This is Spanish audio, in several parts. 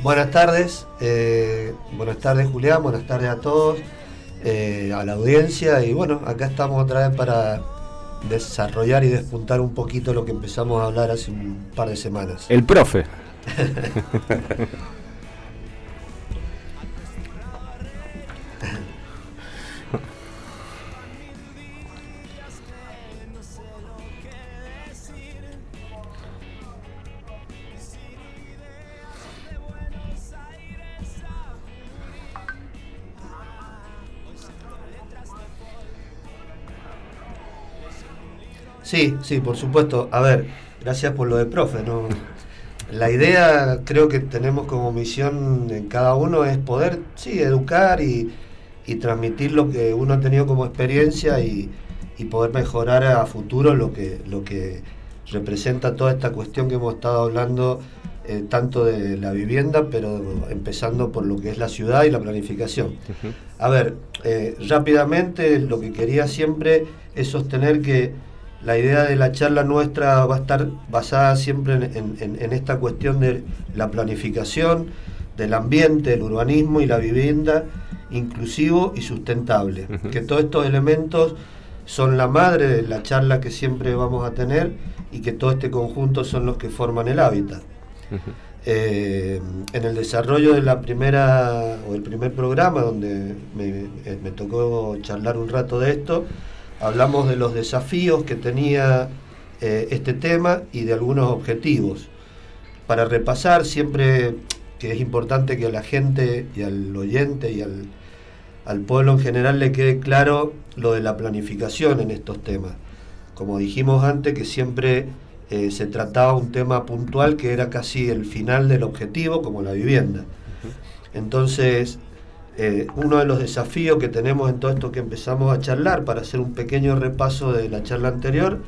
Buenas tardes Julián, buenas tardes a todos, a la audiencia, y bueno, acá estamos otra vez para desarrollar y despuntar un poquito lo que empezamos a hablar hace un par de semanas. El profe. Sí, por supuesto. A ver, gracias por lo de profe, ¿no? La idea, creo que tenemos como misión en cada uno es poder, sí, educar y transmitir lo que uno ha tenido como experiencia y poder mejorar a futuro lo que representa toda esta cuestión que hemos estado hablando, tanto de la vivienda, pero empezando por lo que es la ciudad y la planificación. Uh-huh. A ver, rápidamente, lo que quería siempre es sostener que la idea de la charla nuestra va a estar basada siempre en esta cuestión de la planificación, del ambiente, el urbanismo y la vivienda inclusivo y sustentable. Uh-huh. Que todos estos elementos son la madre de la charla que siempre vamos a tener y que todo este conjunto son los que forman el hábitat. Uh-huh. En el desarrollo de la primera o el primer programa, donde me tocó charlar un rato de esto, hablamos de los desafíos que tenía este tema y de algunos objetivos. Para repasar, siempre que es importante que a la gente y al oyente y al pueblo en general le quede claro lo de la planificación en estos temas. Como dijimos antes, que siempre se trataba un tema puntual que era casi el final del objetivo, como la vivienda. Entonces, uno de los desafíos que tenemos en todo esto que empezamos a charlar, para hacer un pequeño repaso de la charla anterior,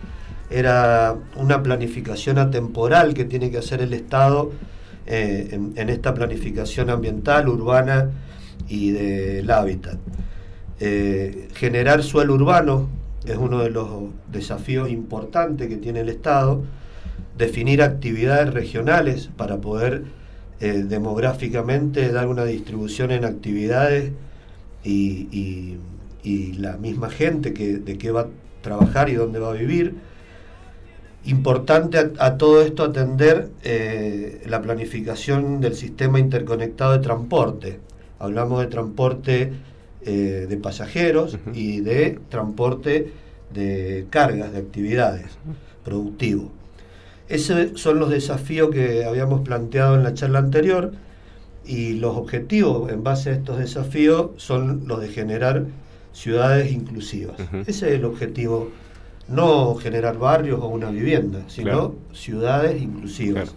era una planificación atemporal que tiene que hacer el Estado en esta planificación ambiental, urbana y del hábitat. Generar suelo urbano es uno de los desafíos importantes que tiene el Estado. Definir actividades regionales para poder demográficamente dar una distribución en actividades y la misma gente de qué va a trabajar y dónde va a vivir. Importante a todo esto atender la planificación del sistema interconectado de transporte. Hablamos de transporte de pasajeros uh-huh. y de transporte de cargas, de actividades productivos. Esos son los desafíos que habíamos planteado en la charla anterior, y los objetivos en base a estos desafíos son los de generar ciudades inclusivas. Uh-huh. Ese es el objetivo, no generar barrios o una vivienda, sino claro. Ciudades inclusivas.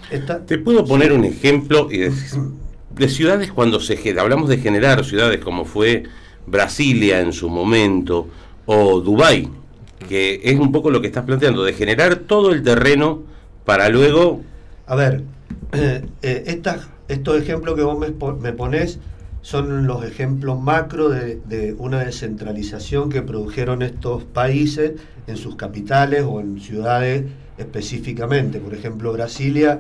Claro. Te puedo poner un ejemplo de ciudades cuando hablamos de generar ciudades, como fue Brasilia en su momento, o Dubái, que es un poco lo que estás planteando, de generar todo el terreno para luego... A ver, estos ejemplos que vos me ponés son los ejemplos macro de una descentralización que produjeron estos países en sus capitales o en ciudades específicamente. Por ejemplo, Brasilia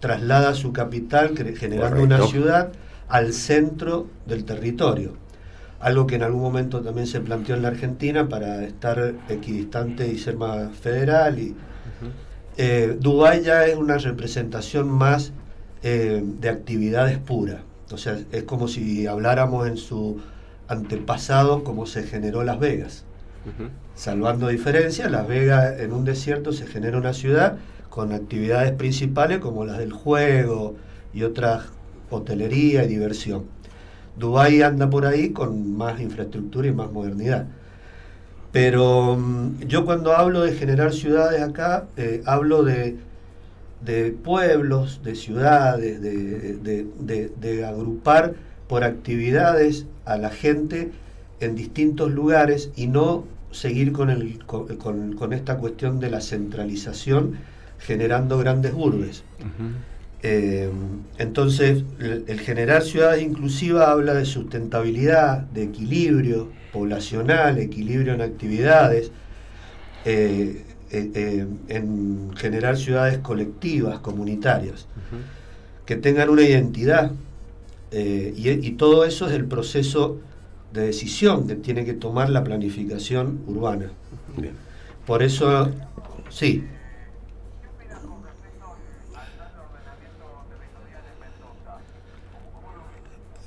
traslada su capital generando Correcto. Una ciudad al centro del territorio. Algo que en algún momento también se planteó en la Argentina para estar equidistante y ser más federal. Uh-huh. Dubái ya es una representación más de actividades puras. O sea, es como si habláramos en su antepasado cómo se generó Las Vegas. Uh-huh. Salvando diferencias, Las Vegas en un desierto se genera una ciudad con actividades principales como las del juego y otras, hotelería y diversión. Dubái anda por ahí con más infraestructura y más modernidad. Pero yo cuando hablo de generar ciudades acá, hablo de pueblos, de ciudades, de agrupar por actividades a la gente en distintos lugares y no seguir con esta cuestión de la centralización generando grandes urbes. Entonces, el generar ciudades inclusivas habla de sustentabilidad, de equilibrio poblacional, equilibrio en actividades, en generar ciudades colectivas, comunitarias, que tengan una identidad, y todo eso es el proceso de decisión que tiene que tomar la planificación urbana. Bien. Por eso, sí.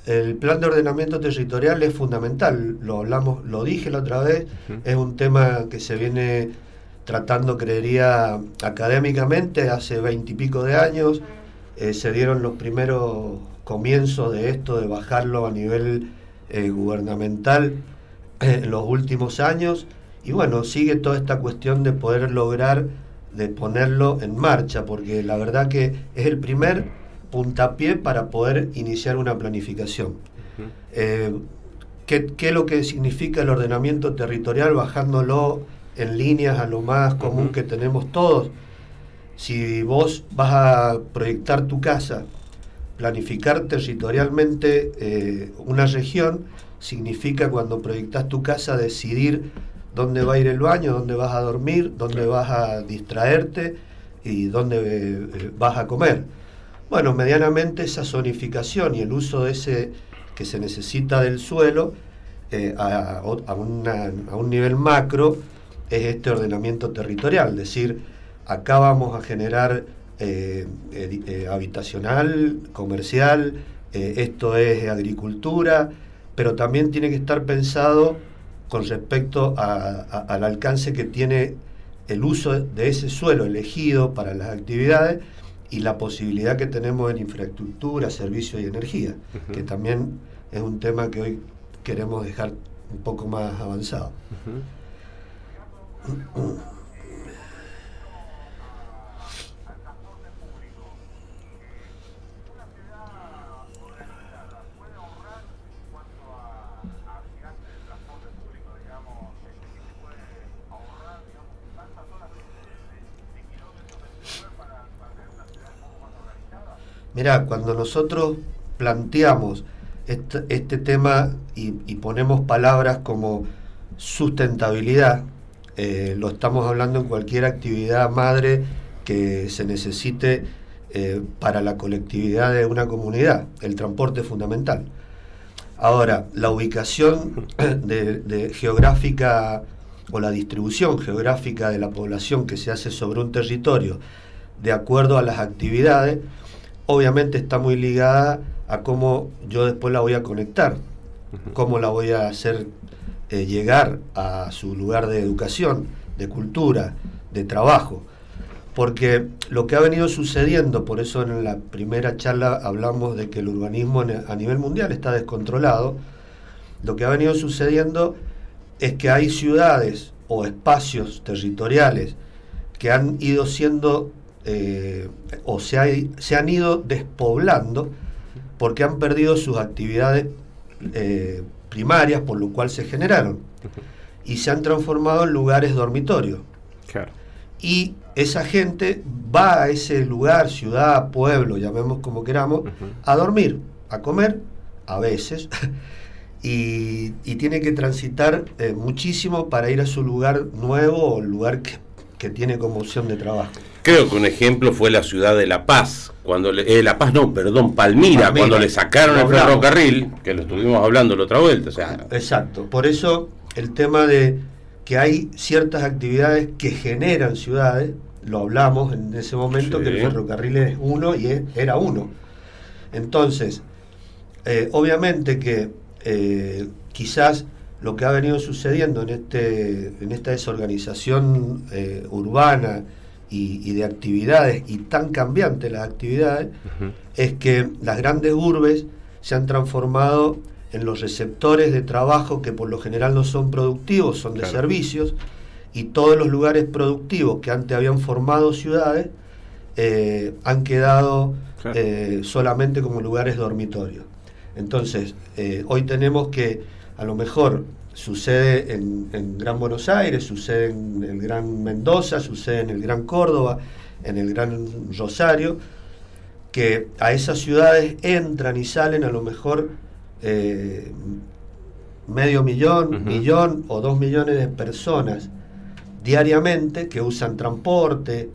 El plan de ordenamiento territorial es fundamental, lo hablamos, lo dije la otra vez, es un tema que se viene tratando, creería, académicamente hace 20 y pico de años. Se dieron los primeros comienzos de esto, de bajarlo a nivel gubernamental en los últimos años, y bueno, sigue toda esta cuestión de poder lograr, de ponerlo en marcha, porque la verdad que es el primer puntapié para poder iniciar una planificación. ¿Qué es lo que significa el ordenamiento territorial bajándolo en líneas a lo más común que tenemos todos? Si vos vas a proyectar tu casa, planificar territorialmente una región, significa cuando proyectas tu casa decidir dónde va a ir el baño, dónde vas a dormir, dónde vas a distraerte y dónde vas a comer. Bueno, medianamente esa zonificación y el uso de ese que se necesita del suelo a un nivel macro es este ordenamiento territorial, es decir, acá vamos a generar habitacional, comercial, esto es agricultura, pero también tiene que estar pensado con respecto al alcance que tiene el uso de ese suelo elegido para las actividades y la posibilidad que tenemos en infraestructura, servicios y energía, que también es un tema que hoy queremos dejar un poco más avanzado. Mirá, cuando nosotros planteamos este tema y ponemos palabras como sustentabilidad, lo estamos hablando en cualquier actividad madre que se necesite para la colectividad de una comunidad. El transporte es fundamental. Ahora, la ubicación geográfica o la distribución geográfica de la población que se hace sobre un territorio de acuerdo a las actividades, obviamente está muy ligada a cómo yo después la voy a conectar, cómo la voy a hacer llegar a su lugar de educación, de cultura, de trabajo. Porque lo que ha venido sucediendo, por eso en la primera charla hablamos de que el urbanismo a nivel mundial está descontrolado, lo que ha venido sucediendo es que hay ciudades o espacios territoriales que han ido siendo o se han ido despoblando porque han perdido sus actividades primarias, por lo cual se generaron, y se han transformado en lugares dormitorios. Claro. Y esa gente va a ese lugar, ciudad, pueblo, llamemos como queramos, a dormir, a comer, a veces, y tiene que transitar muchísimo para ir a su lugar nuevo o lugar que tiene como opción de trabajo. Creo que un ejemplo fue la ciudad de La Paz, Palmira, cuando le sacaron el ferrocarril, que lo estuvimos hablando la otra vuelta. O sea. Exacto, por eso el tema de que hay ciertas actividades que generan ciudades, lo hablamos en ese momento, sí, que el ferrocarril es uno y era uno. Entonces, obviamente que quizás lo que ha venido sucediendo en esta desorganización urbana y de actividades, y tan cambiantes las actividades, es que las grandes urbes se han transformado en los receptores de trabajo que por lo general no son productivos, son de servicios, y todos los lugares productivos que antes habían formado ciudades han quedado solamente como lugares dormitorios. Entonces, hoy tenemos que, a lo mejor, sucede en Gran Buenos Aires, sucede en el Gran Mendoza, sucede en el Gran Córdoba, en el Gran Rosario, que a esas ciudades entran y salen a lo mejor medio millón, millón o 2 millones de personas diariamente que usan transporte,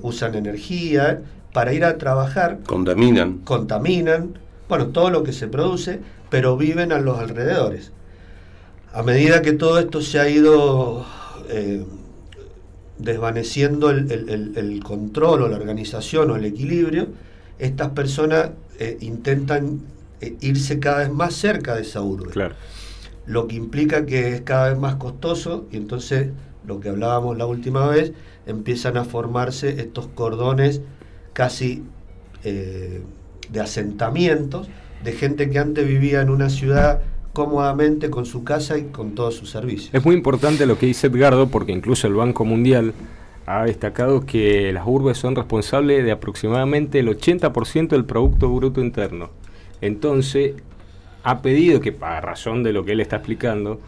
usan energía para ir a trabajar. Contaminan, bueno, todo lo que se produce, pero viven a los alrededores. A medida que todo esto se ha ido desvaneciendo el control o la organización o el equilibrio, estas personas intentan irse cada vez más cerca de esa urbe. Claro. Lo que implica que es cada vez más costoso, y entonces, lo que hablábamos la última vez, empiezan a formarse estos cordones casi de asentamientos de gente que antes vivía en una ciudad cómodamente con su casa y con todos sus servicios. Es muy importante lo que dice Edgardo, porque incluso el Banco Mundial ha destacado que las urbes son responsables de aproximadamente el 80% del Producto Bruto Interno. Entonces, ha pedido que, a razón de lo que él está explicando,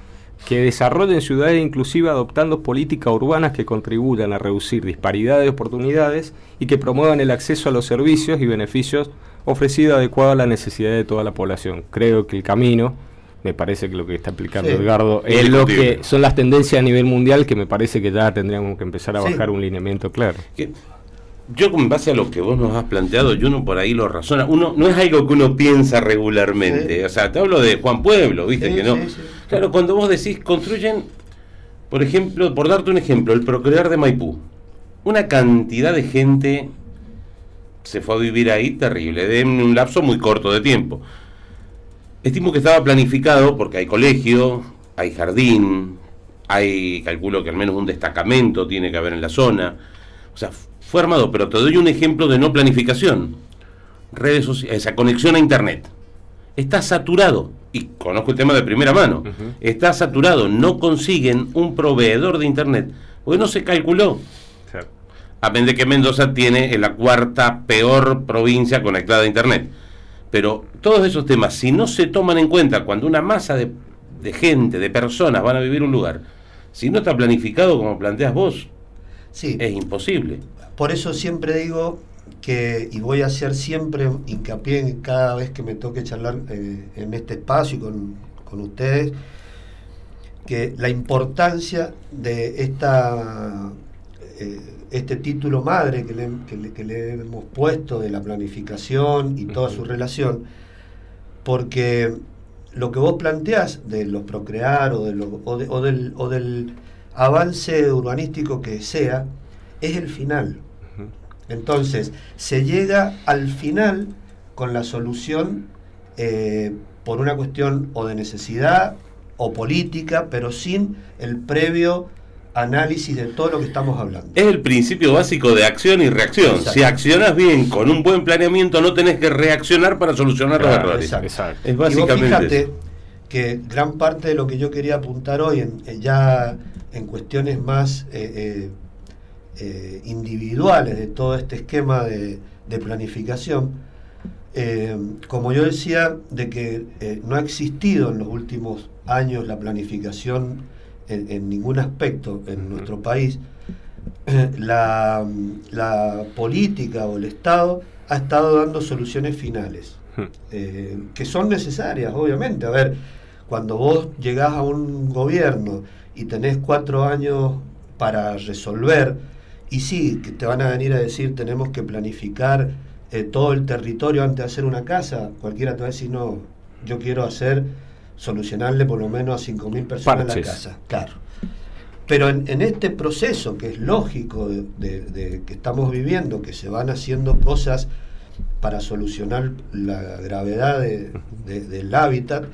que desarrollen ciudades inclusivas adoptando políticas urbanas que contribuyan a reducir disparidades de oportunidades y que promuevan el acceso a los servicios y beneficios ofrecidos adecuados a las necesidades de toda la población. Creo que el camino, me parece que lo que está explicando Edgardo, es lo que son las tendencias a nivel mundial, que me parece que ya tendríamos que empezar a bajar un lineamiento claro. Yo, con base a lo que vos nos has planteado, yo uno por ahí lo razona. Uno no es algo que uno piensa regularmente. O sea, te hablo de Juan Pueblo, ¿viste? Que no. Claro, cuando vos decís, construyen, por ejemplo, por darte un ejemplo, el Procrear de Maipú. Una cantidad de gente se fue a vivir ahí terrible, en un lapso muy corto de tiempo. Estimo que estaba planificado porque hay colegio, hay jardín, calculo que al menos un destacamento tiene que haber en la zona. O sea, fue armado, pero te doy un ejemplo de no planificación. Redes sociales, esa conexión a internet. Está saturado, y conozco el tema de primera mano. Está saturado, no consiguen un proveedor de internet, porque no se calculó. A pesar de que Mendoza tiene la 4ª peor provincia conectada a internet. Pero todos esos temas, si no se toman en cuenta cuando una masa de gente, de personas van a vivir un lugar, si no está planificado como planteas vos, es imposible. Por eso siempre digo que, y voy a hacer siempre hincapié en cada vez que me toque charlar en este espacio y con ustedes, que la importancia de este título madre que le hemos puesto de la planificación y toda su relación, porque lo que vos planteás de los Procrear o del avance urbanístico que sea, es el final. Entonces, se llega al final con la solución por una cuestión o de necesidad o política, pero sin el previo análisis de todo lo que estamos hablando. Es el principio básico de acción y reacción. Exacto. Si accionas bien, con un buen planeamiento, no tenés que reaccionar para solucionar los errores. Exacto. Es básicamente y vos fíjate eso, que gran parte de lo que yo quería apuntar hoy, ya en cuestiones más individuales de todo este esquema de planificación, como yo decía, de que no ha existido en los últimos años la planificación en ningún aspecto en nuestro país. La política o el Estado ha estado dando soluciones finales, que son necesarias, obviamente. A ver, cuando vos llegás a un gobierno y tenés 4 años para resolver, y sí, que te van a venir a decir tenemos que planificar todo el territorio antes de hacer una casa, cualquiera te va a decir no, yo quiero solucionarle por lo menos a 5.000 personas la casa, claro. Pero en este proceso que es lógico de que estamos viviendo, que se van haciendo cosas para solucionar la gravedad del hábitat,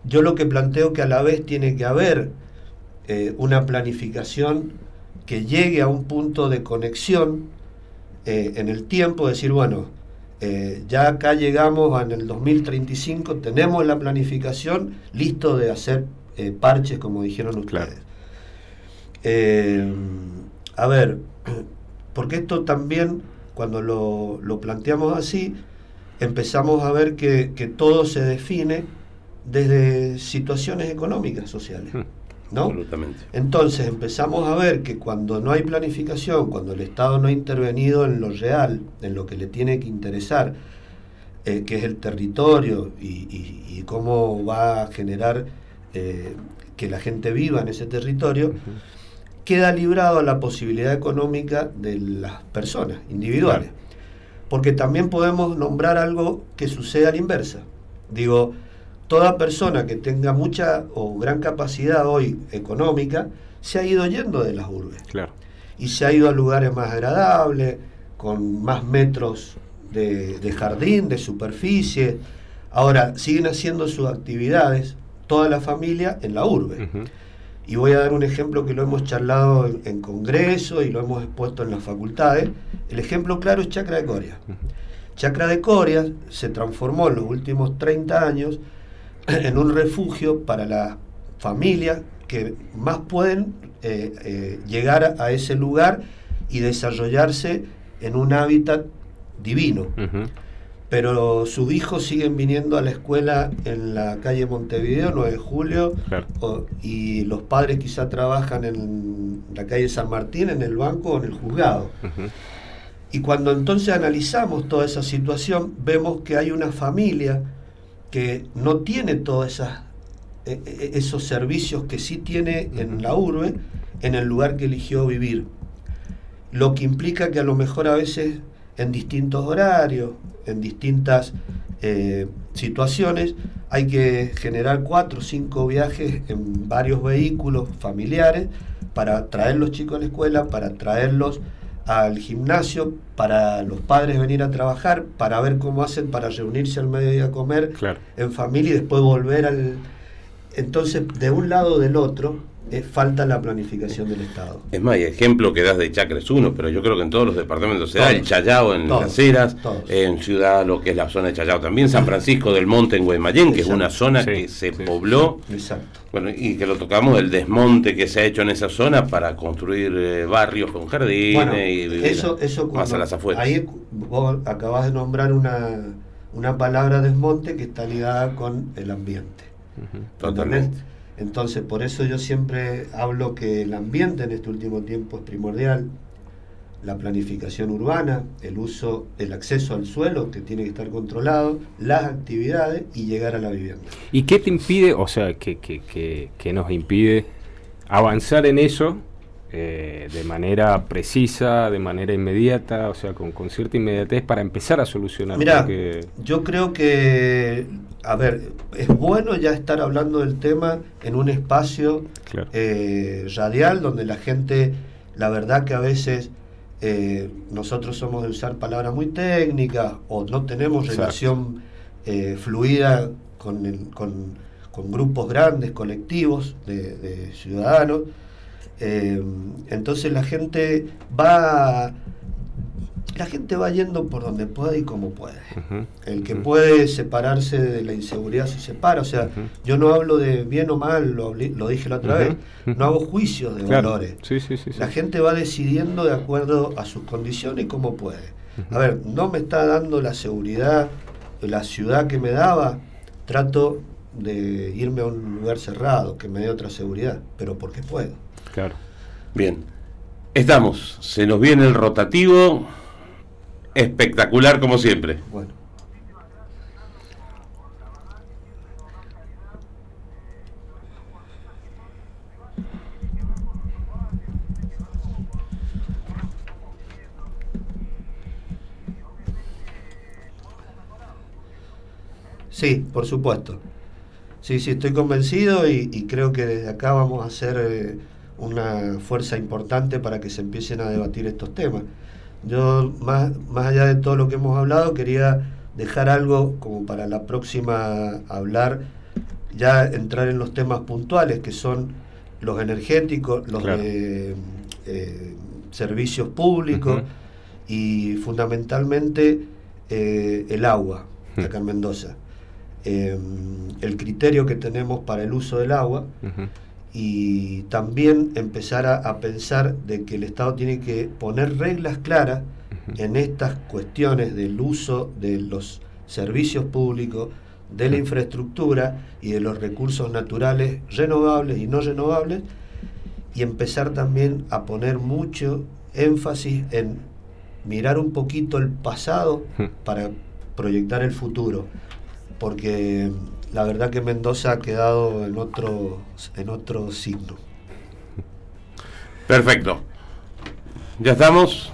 yo lo que planteo que a la vez tiene que haber una planificación que llegue a un punto de conexión en el tiempo, decir, bueno, ya acá llegamos en el 2035, tenemos la planificación listo de hacer parches, como dijeron ustedes. A ver, porque esto también, cuando lo planteamos así, empezamos a ver que todo se define desde situaciones económicas, sociales, ¿no? Absolutamente. Entonces empezamos a ver que cuando no hay planificación, cuando el Estado no ha intervenido en lo real, en lo que le tiene que interesar, que es el territorio y cómo va a generar que la gente viva en ese territorio, queda librado a la posibilidad económica de las personas individuales. Claro. Porque también podemos nombrar algo que sucede a la inversa. Digo, toda persona que tenga mucha o gran capacidad hoy económica se ha ido yendo de las urbes. Claro. Y se ha ido a lugares más agradables, con más metros de jardín, de superficie. Ahora, siguen haciendo sus actividades, toda la familia, en la urbe. Y voy a dar un ejemplo que lo hemos charlado en congreso y lo hemos expuesto en las facultades. El ejemplo claro es Chacra de Coria. Chacra de Coria se transformó en los últimos 30 años en un refugio para las familias que más pueden llegar a ese lugar y desarrollarse en un hábitat divino. Pero sus hijos siguen viniendo a la escuela en la calle Montevideo, 9 de julio, claro. Y los padres quizá trabajan en la calle San Martín, en el banco o en el juzgado. Y cuando entonces analizamos toda esa situación, vemos que hay una familia que no tiene todos esos servicios que sí tiene en la urbe, en el lugar que eligió vivir. Lo que implica que a lo mejor a veces en distintos horarios, en distintas situaciones, hay que generar 4 o 5 viajes en varios vehículos familiares para traer los chicos a la escuela, para traerlos al gimnasio, para los padres venir a trabajar, para ver cómo hacen para reunirse al mediodía a comer, claro, en familia y después volver al... Entonces, de un lado o del otro, falta la planificación del Estado. Es más, y ejemplo que das de Chacra es uno, pero yo creo que en todos los departamentos se da, el Chayao en Las Heras, en Ciudad, lo que es la zona de Chayao también, San Francisco del Monte en Guaymallén, que es una zona que se pobló. Exacto. Bueno, y que lo tocamos, el desmonte que se ha hecho en esa zona para construir barrios con jardines, bueno, y eso más a las afueras. Ahí vos acabas de nombrar una palabra, desmonte, que está ligada con el ambiente. Totalmente. Entonces, por eso yo siempre hablo que el ambiente en este último tiempo es primordial, la planificación urbana, el acceso al suelo, que tiene que estar controlado, las actividades y llegar a la vivienda. ¿Y qué te impide, o sea, que nos impide avanzar en eso de manera precisa, de manera inmediata, o sea, con cierta inmediatez para empezar a solucionar? Mirá, yo creo que... A ver, es bueno ya estar hablando del tema en un espacio, claro, radial, donde la gente, la verdad que a veces nosotros somos de usar palabras muy técnicas o no tenemos relación fluida con grupos grandes, colectivos de ciudadanos. Entonces la gente va yendo por donde puede y como puede. El que puede separarse de la inseguridad se separa. O sea, yo no hablo de bien o mal, lo dije la otra vez, no hago juicios de valores. Sí. La gente va decidiendo de acuerdo a sus condiciones y como puede. A ver, no me está dando la seguridad de la ciudad que me daba, trato de irme a un lugar cerrado que me dé otra seguridad, pero porque puedo. Claro. Bien, se nos viene el rotativo. Espectacular como siempre. Bueno. Sí, por supuesto. Sí, estoy convencido y creo que desde acá vamos a hacer una fuerza importante para que se empiecen a debatir estos temas. Yo, más allá de todo lo que hemos hablado, quería dejar algo como para la próxima hablar, ya entrar en los temas puntuales, que son los energéticos, los claro, de servicios públicos y fundamentalmente el agua acá en Mendoza, el criterio que tenemos para el uso del agua, y también empezar a pensar de que el Estado tiene que poner reglas claras en estas cuestiones del uso de los servicios públicos, de la infraestructura y de los recursos naturales renovables y no renovables, y empezar también a poner mucho énfasis en mirar un poquito el pasado para proyectar el futuro, porque la verdad que Mendoza ha quedado en otro signo. Perfecto. Ya estamos.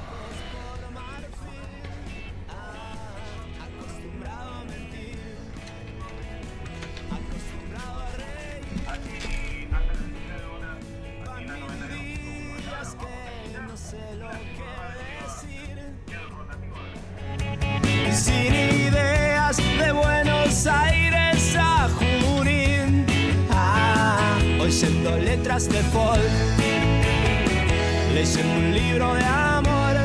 Sin ideas de Buenos Aires a Junín, hoy siendo letras de folk, leyendo un libro de amor.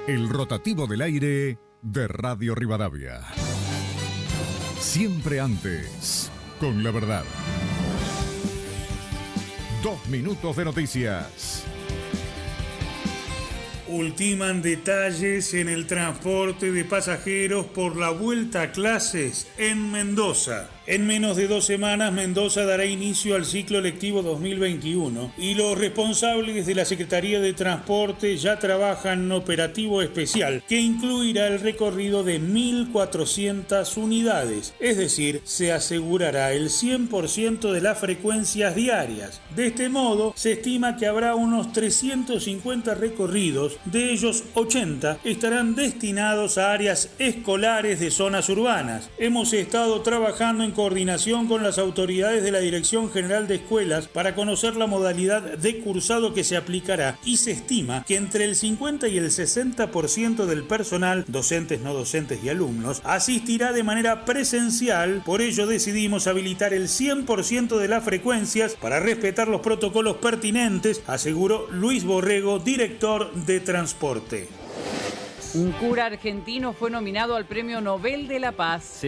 El rotativo del aire de Radio Rivadavia. Siempre antes, con la verdad. 2 minutos de noticias. Ultiman detalles en el transporte de pasajeros por la vuelta a clases en Mendoza. En menos de 2 semanas, Mendoza dará inicio al ciclo lectivo 2021 y los responsables de la Secretaría de Transporte ya trabajan en un operativo especial que incluirá el recorrido de 1.400 unidades, es decir, se asegurará el 100% de las frecuencias diarias. De este modo, se estima que habrá unos 350 recorridos, de ellos 80 estarán destinados a áreas escolares de zonas urbanas. Hemos estado trabajando en coordinación con las autoridades de la Dirección General de Escuelas para conocer la modalidad de cursado que se aplicará, y se estima que entre el 50 y el 60% del personal, docentes, no docentes y alumnos, asistirá de manera presencial. Por ello decidimos habilitar el 100% de las frecuencias para respetar los protocolos pertinentes, aseguró Luis Borrego, director de Transporte. Un cura argentino fue nominado al Premio Nobel de la Paz.